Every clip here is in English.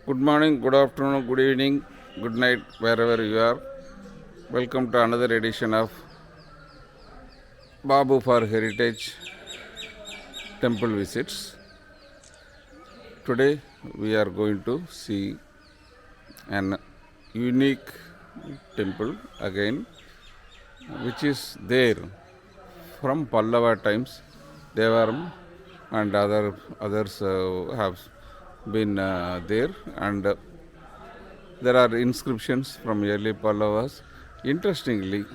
Good morning, good afternoon, good evening, good night, wherever you are. Welcome to another edition of Babu for Heritage Temple Visits. Today we are going to see an unique temple again, which is there from Pallava times. Devaram and others have been there, and there are inscriptions from early Pallavas. Interestingly,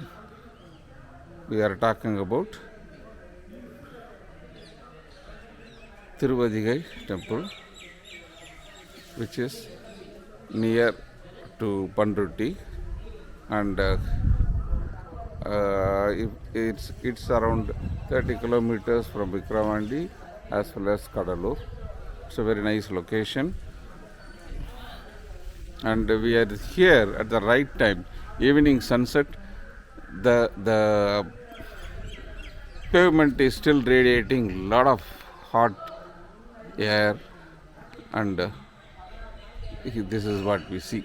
we are talking about Thiruvathigai temple, which is near to Panrutti, and it's around 30 kilometers from Vikramandi as well as Kadalur. It's a very nice location, and we are here at the right time. Evening sunset, the pavement is still radiating a lot of hot air, and this is what we see.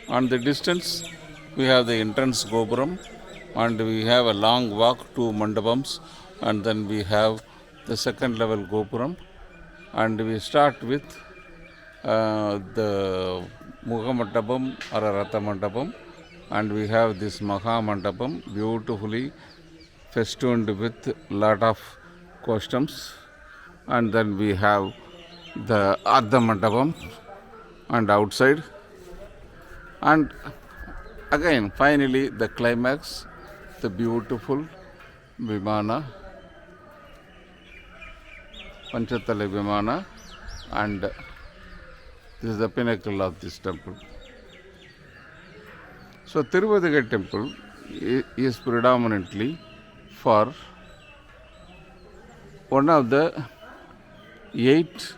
On the distance, we have the entrance gopuram, and we have a long walk to mandapams, and then we have the second level gopuram, and we start with the Mukhamandapam or a Ratha Mandapam, and we have this Maha Mandapam, beautifully festooned with lot of costumes, and then we have the Ardha Mandapam and outside, and again finally the climax, the beautiful Vimana, Panchatala Vimana, and this is the pinnacle of this temple. So Thiruvathigai temple is predominantly for one of the 8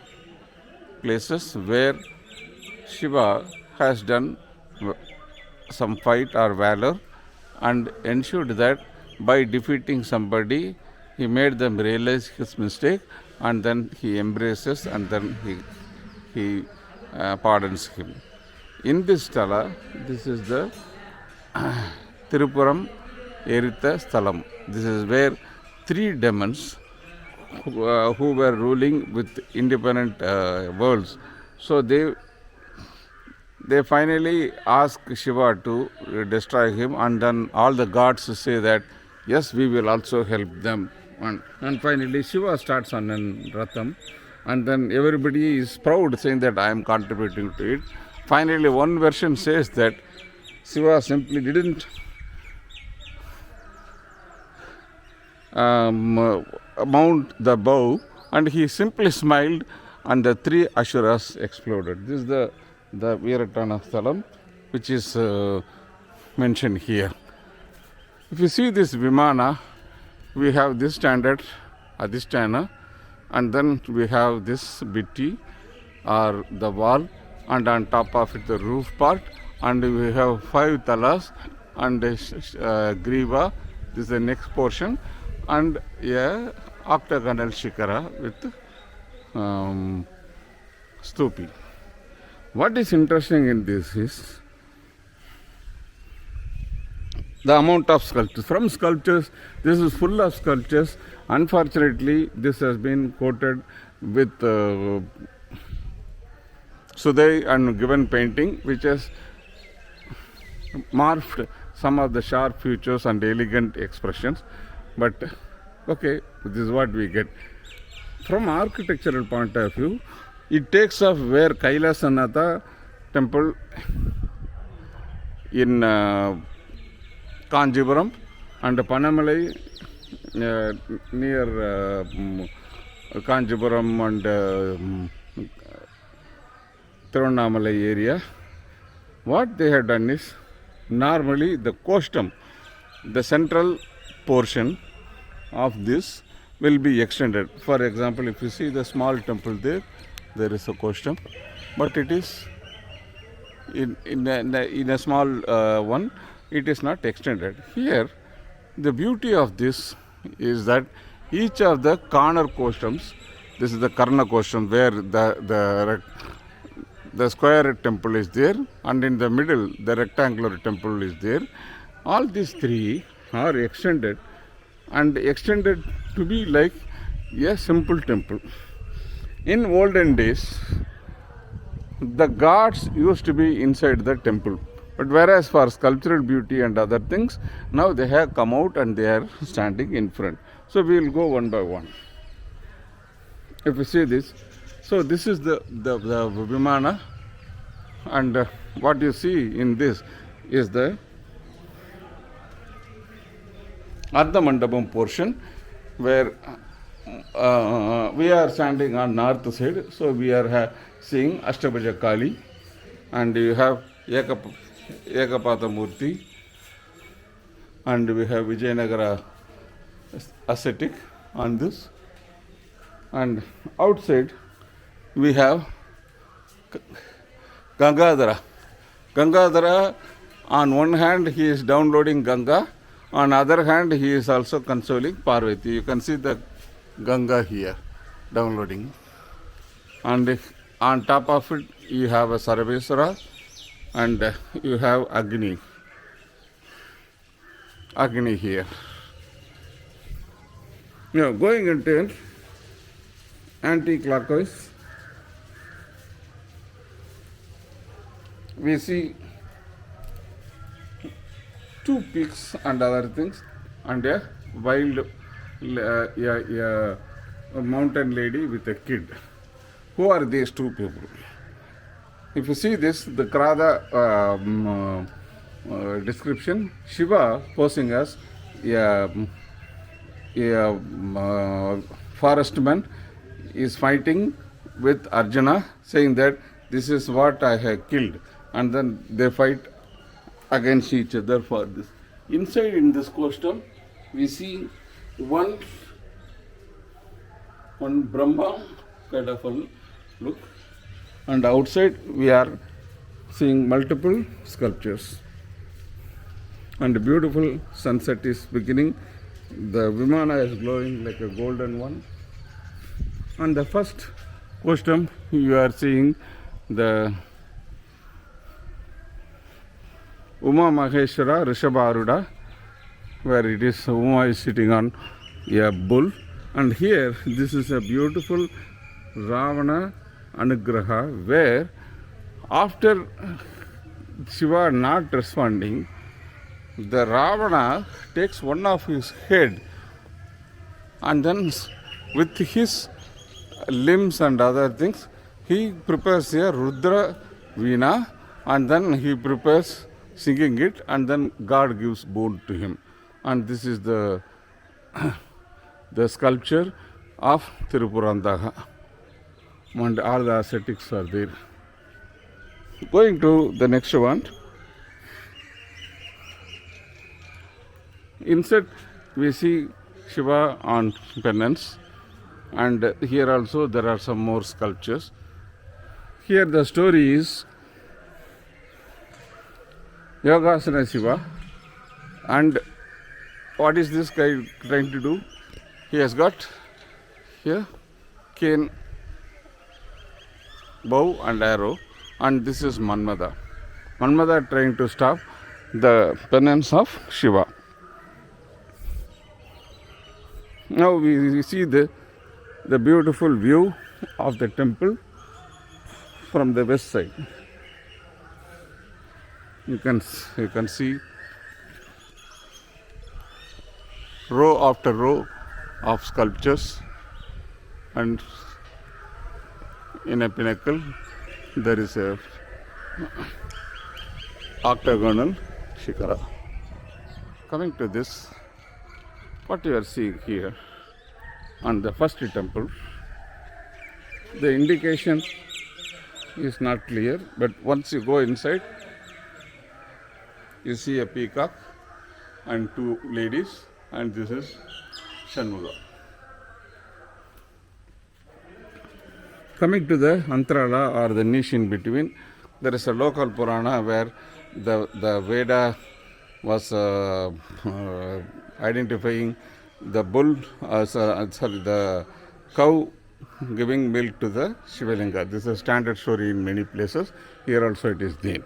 places where Shiva has done some fight or valor and ensured that by defeating somebody, he made them realize his mistake, and then he embraces, and then he pardons him. In this sthala, this is the Tripurasamharamurthy sthalam. This is where 3 demons who were ruling with independent worlds. So they finally ask Shiva to destroy him, and then all the gods say that yes, we will also help them. And finally Shiva starts on an Ratham, and then everybody is proud, saying that I am contributing to it. Finally, one version says that Shiva simply didn't mount the bow, and he simply smiled, and the 3 Asuras exploded. This is the Veerattaneswarar, which is mentioned here. If you see this Vimana, we have this standard Adhisthana, and then we have this Bitti or the wall, and on top of it the roof part, and we have 5 talas and Griva, this is the next portion, and a octagonal shikara with stupi. What is interesting in this is the amount of sculptures. From sculptures, this is full of sculptures. Unfortunately, this has been coated with Sudai and given painting, which has morphed some of the sharp features and elegant expressions. But okay, this is what we get. From architectural point of view, it takes off where Kailasanatha temple in Kanjipuram and Panamalai near Kanjipuram and Tirunamalai area. What they have done is, normally the costume, the central portion of this will be extended. For example, if you see the small temple there is a costume, but it is in a small one, it is not extended. Here, the beauty of this is that each of the corner costumes This is the Karna Kosham, where the square temple is there, and in the middle the rectangular temple is there. All these three are extended to be like a simple temple. In olden days, the gods used to be inside the temple, but whereas for sculptural beauty and other things, now they have come out and they are standing in front. So we will go one by one. If you see this, so this is the Vimana, and what you see in this is the Ardha Mandapam portion, where we are standing on north side. So we are seeing Ashtabhaja Kali, and you have Ekapatha Murthy, and we have Vijayanagara ascetic on this, and outside we have Gangadhara. Gangadhara, on one hand he is downloading Ganga, on other hand he is also consoling Parvati. You can see the Ganga here downloading, and on top of it you have a Sarveswara, and you have Agni here. Now going into anti-clockwise, we see two peaks and other things, and a wild a mountain lady with a kid. Who are these two people? If you see this, the Krada description, Shiva posing as a forest man is fighting with Arjuna, saying that this is what I have killed, and then they fight against each other for this. Inside in this costume, we see one Brahma kind of a look, and outside we are seeing multiple sculptures, and a beautiful sunset is beginning. The Vimana is glowing like a golden one. On the first costume, you are seeing the Uma Maheshwara Rishabharuda, where it is Uma is sitting on a bull, and here this is a beautiful Ravana Anugraha, where after Shiva not responding, the Ravana takes one of his head, and then with his limbs and other things, he prepares a Rudra Veena, and then he prepares singing it, and then God gives boon to him. And this is the sculpture of Thirupurandaha, and all the ascetics are there. Going to the next one. Inside we see Shiva on penance, and here also there are some more sculptures. Here the story is Yogasana Shiva, and what is this guy trying to do? He has got here cane, bow and arrow, and this is Manmada. Manmada trying to stop the penance of Shiva. Now we see the beautiful view of the temple from the west side. You can see row after row of sculptures, and in a pinnacle there is a octagonal shikara. Coming to this, what you are seeing here on the first temple, the indication is not clear, but once you go inside, you see a peacock and two ladies, and this is Shanmuga. Coming to the Antarala, or the niche in between, there is a local Purana where the Veda was identifying the bull, the cow giving milk to the Shivalinga. This is a standard story in many places. Here also it is there.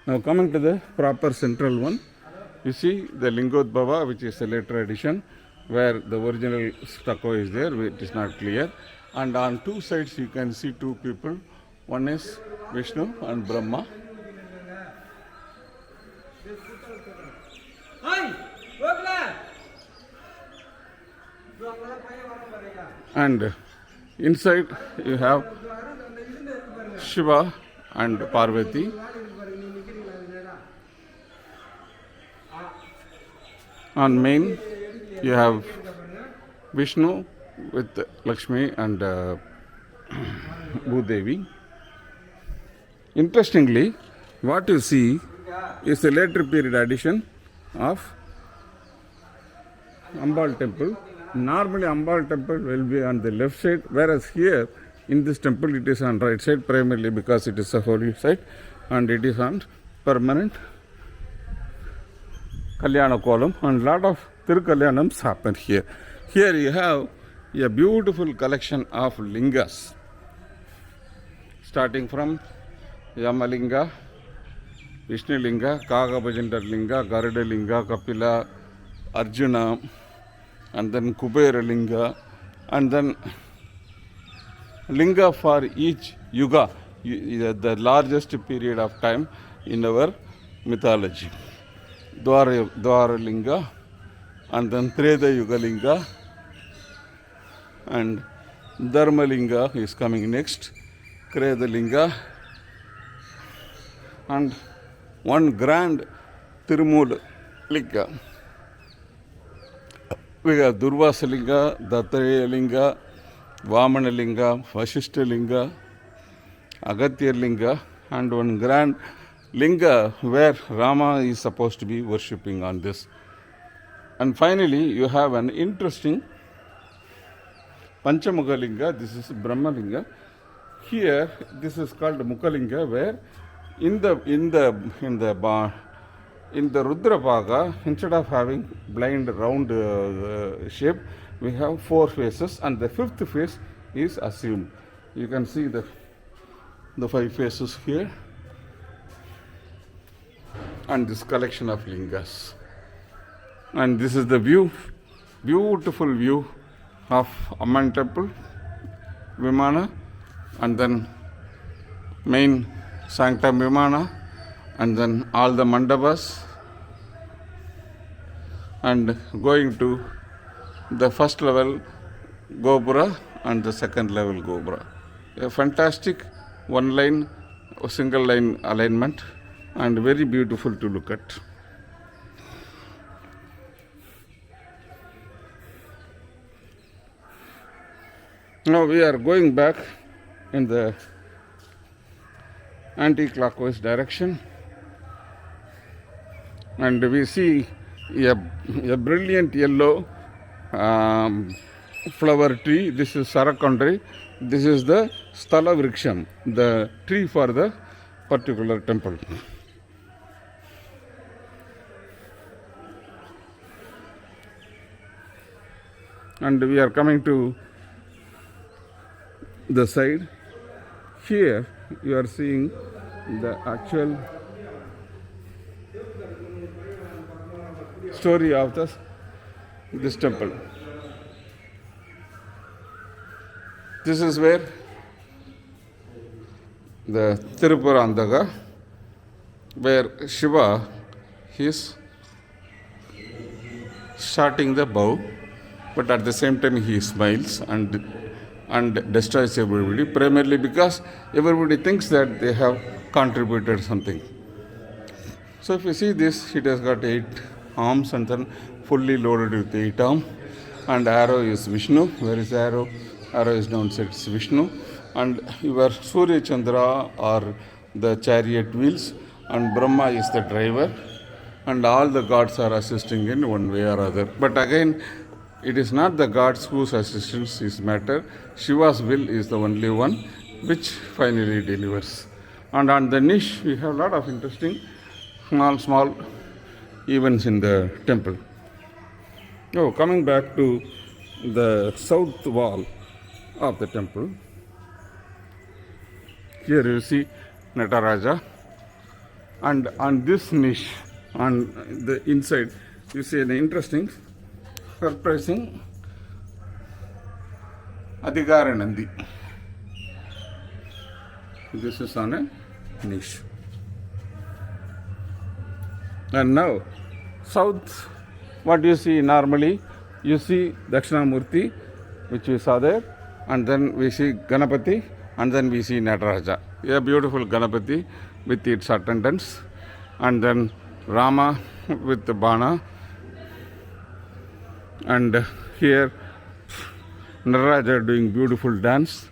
Now coming to the proper central one, you see the Lingodbhava, which is a later addition, where the original stucco is there, it is not clear. And on two sides you can see two people. One is Vishnu and Brahma. And inside you have Shiva and Parvati. On main you have Vishnu with Lakshmi and Bhudevi. Interestingly, what you see is a later period addition of Ambal temple. Normally Ambal temple will be on the left side, whereas here in this temple it is on right side, primarily because it is a holy site and it is on permanent Kalyana column, and lot of Tirukalyanams happen here. Here you have a beautiful collection of lingas, starting from Yamalinga, Vishnu Linga, Kagabhajandar Linga, Garuda Linga, Kapila, Arjuna, and then Kubera Linga, and then Linga for each yuga, the largest period of time in our mythology. Dwara Linga, and then Treda Yuga Linga, and Dharma Linga is coming next, Kreda Linga, and one grand Tirumula Linga. We have Durvasa Linga, Dattareya Linga, Vamana Linga, Vasishta Linga, Agatyar Linga, and one grand Linga where Rama is supposed to be worshipping on this. And finally, you have an interesting Panchamukha Linga. This is Brahma Linga. Here, this is called Mukhalinga, where in the Rudra Bhaga, instead of having blind round shape, we have four faces, and the fifth face is assumed. You can see the five faces here, and this collection of lingas. And this is the view, beautiful view of Amman temple, Vimana, and then main sanctum Vimana, and then all the mandabas, and going to the first level Gopura and the second level Gopura. A fantastic one line, single line alignment, and very beautiful to look at. Now we are going back in the anti-clockwise direction, and we see a brilliant yellow flower tree. This is Sarakondri. This is the Sthala Vriksham, the tree for the particular temple. And we are coming to the side. Here you are seeing the actual story of this temple. This is where the Thirupurandaga, where Shiva is starting the bow, but at the same time he smiles and destroys everybody, primarily because everybody thinks that they have contributed something. So if you see this, it has got 8 arms and then fully loaded with 8 arms, and arrow is Vishnu. Where is arrow? Arrow is downside, it's Vishnu, and your Surya Chandra are the chariot wheels, and Brahma is the driver, and all the gods are assisting in one way or other. But again, it is not the gods whose assistance is matter. Shiva's will is the only one which finally delivers. And on the niche, we have a lot of interesting small events in the temple. Coming back to the south wall, of the temple. Here you see Nataraja, and on this niche, on the inside, you see an interesting surprising Adhikaranandi. This is on a niche. And now, south, what you see normally, you see Dakshinamurthy, which we saw there, and then we see Ganapati, and then we see Nataraja. A beautiful Ganapati with its attendants, and then Rama with the Bana, and here Nataraja doing beautiful dance.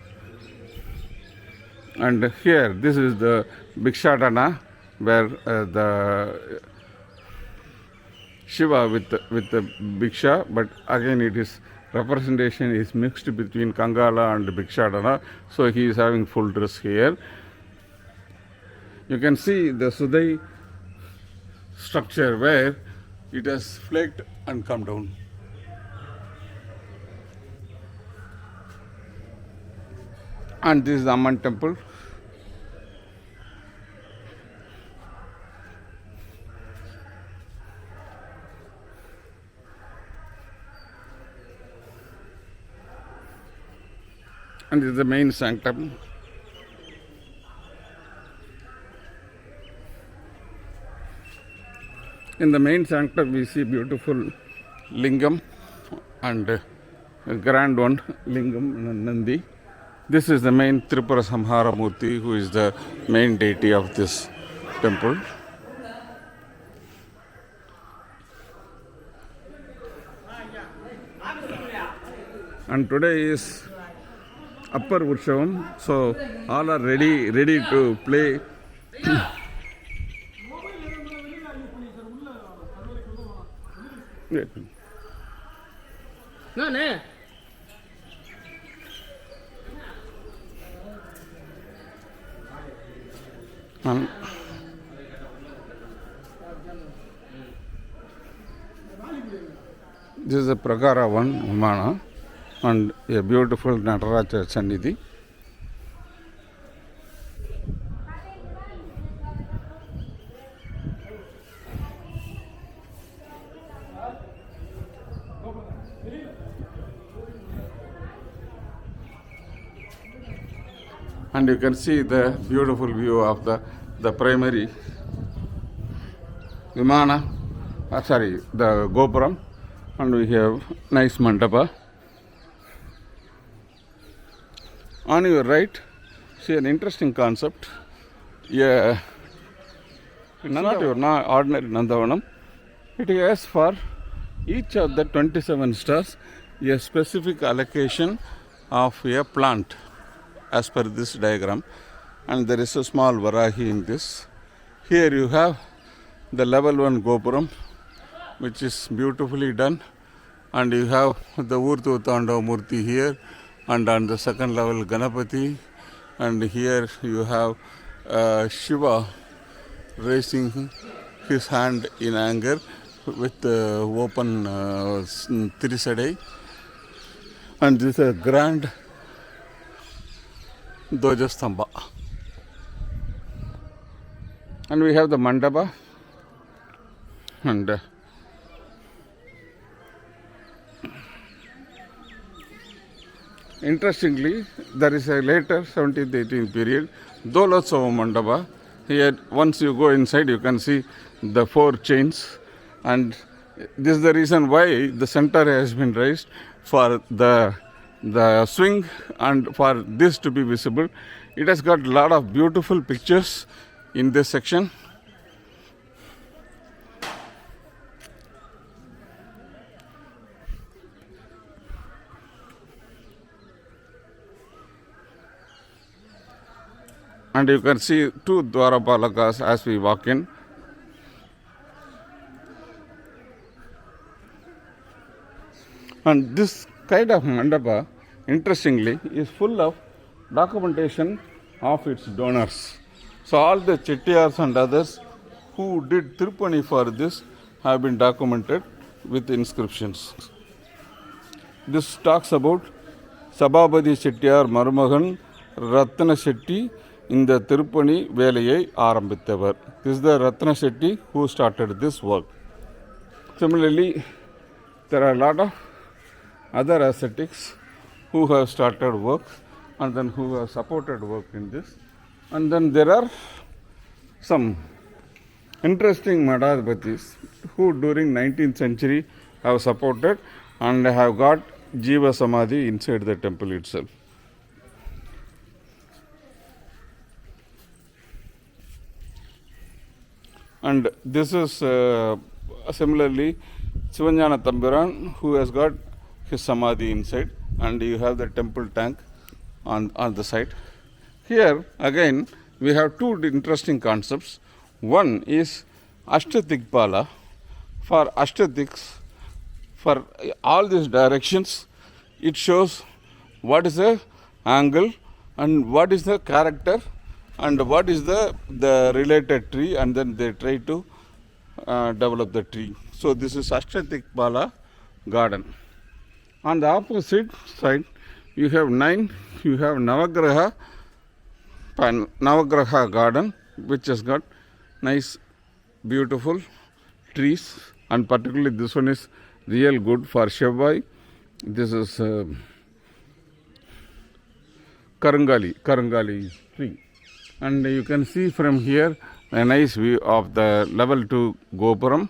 And here, this is the Bhikshatana, where the Shiva with the Bhiksha, but again it is representation is mixed between Kangala and Bhikshatana, so he is having full dress here. You can see the Sudai structure where it has flaked and come down. And this is the Amman temple. And this is the main sanctum. In the main sanctum we see beautiful Lingam and a grand one, Lingam Nandi. This is the main Tripurasamharamurthy, who is the main deity of this temple. And today is Appar Utshavam, so all are ready to play. No. This is a Prakara one, Vimana, and a beautiful Nataraja Sannidhi. And you can see the beautiful view of the primary Vimana, the Gopuram, and we have nice mandapa. On your right, see an interesting concept. Yeah, not ordinary Nandavanam. It has for each of the 27 stars a specific allocation of a plant as per this diagram, and there is a small Varahi in this. Here you have the level 1 Gopuram, which is beautifully done, and you have the Veerattaneswarar here, and on the second level Ganapati, and here you have Shiva raising his hand in anger with open Trisadai, and this is a grand Dojastamba. And we have the mandapa, and interestingly, there is a later 17th 18th period Dolotsava mandapa. Here, once you go inside, you can see the 4 chains, and this is the reason why the center has been raised for the swing and for this to be visible. It has got a lot of beautiful pictures in this section. And you can see 2 Dwarapalakas as we walk in. And this kind of mandapa, interestingly, is full of documentation of its donors. So all the Chettiars and others who did Tirupani for this have been documented with inscriptions. This talks about Sabapathi Chettiar மருமகன் ரத்ன செட்டி இந்த திருப்பணி வேலையை ஆரம்பித்தவர். This is the Ratna Shetty who started this work. Similarly, there are a lot of other ascetics who have started work and then who have supported work in this. And then there are some interesting Madhavatis who during 19th century have supported and have got Jiva Samadhi inside the temple itself. And this is similarly Sivanyana Tambiran who has got his Samadhi inside, and you have the temple tank on the side. Here again we have two interesting concepts. One is Ashtadigpala. For Ashtadiks, for all these directions, it shows what is the angle and what is the character and what is the related tree, and then they try to develop the tree. So this is Ashtadigpala garden. On the opposite side, you have Navagraha garden, which has got nice, beautiful trees, and particularly this one is real good for Shivai. This is Karangali tree. And you can see from here a nice view of the level 2 Gopuram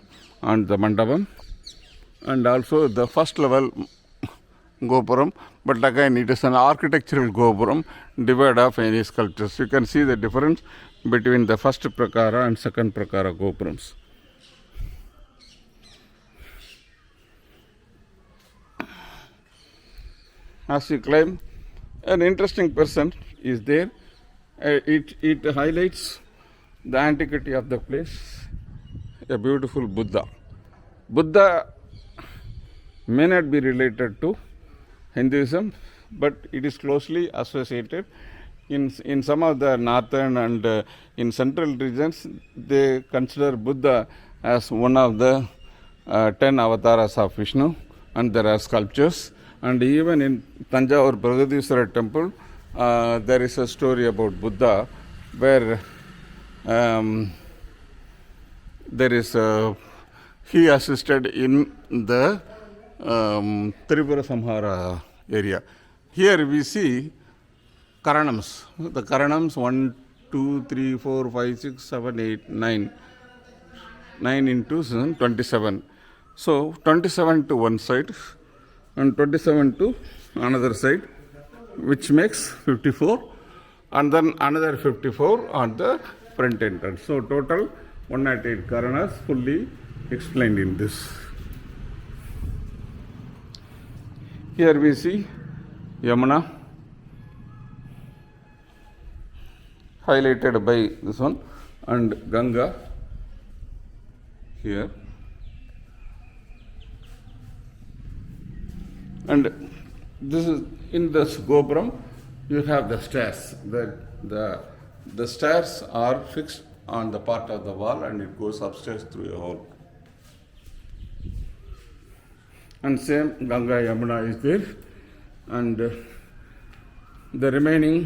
and the mandapam, and also the first level Gopuram, but again it is an architectural Gopuram devoid of any sculptures. You can see the difference between the first Prakara and second Prakara Gopurams. As you climb, an interesting person is there. It highlights the antiquity of the place. A beautiful Buddha. Buddha may not be related to Hinduism, but it is closely associated. In some of the northern and in central regions, they consider Buddha as one of the 10 avatars of Vishnu, and there are sculptures. And even in Tanjavur Bragadiswara temple, there is a story about Buddha where there is he assisted in the Tripurasamharamurthy area. Here we see Karanams. The Karanams 1, 2, 3, 4, 5, 6, 7, 8, 9. 9 into 27. So 27 to one side and 27 to another side, which makes 54, and then another 54 on the front entrance. So total 108 Karanas fully explained in this. Here we see Yamuna highlighted by this one, and Ganga here. And this is in this Gopuram, you have the stairs. The stairs are fixed on the part of the wall, and it goes upstairs through a hole. And same Ganga Yamuna is there, and the remaining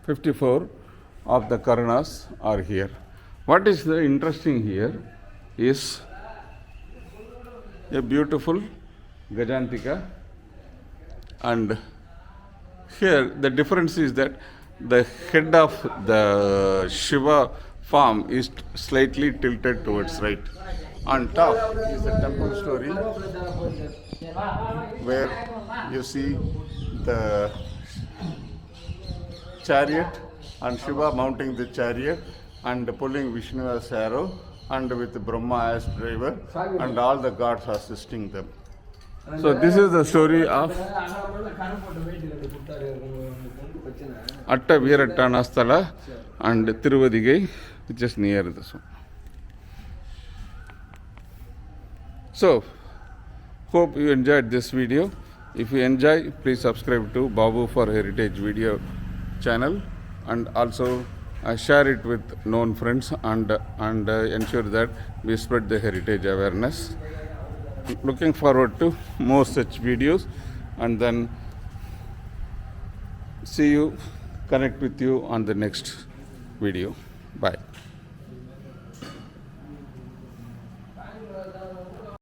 54 of the Karanas are here. What is the interesting here is a beautiful Gajantika, and here the difference is that the head of the Shiva form is slightly tilted towards right. On top is the temple story where you see the chariot and Shiva mounting the chariot and pulling Vishnu as arrow, and with Brahma as driver, and all the gods assisting them. So this is the story of Attaveerattaneswar and Thiruvathigai, which is near this one. So, hope you enjoyed this video. If you enjoy, please subscribe to Babu for Heritage video channel, and also share it with known friends, and ensure that we spread the heritage awareness. looking forward to more such videos, and then see you, connect with you on the next video. Bye.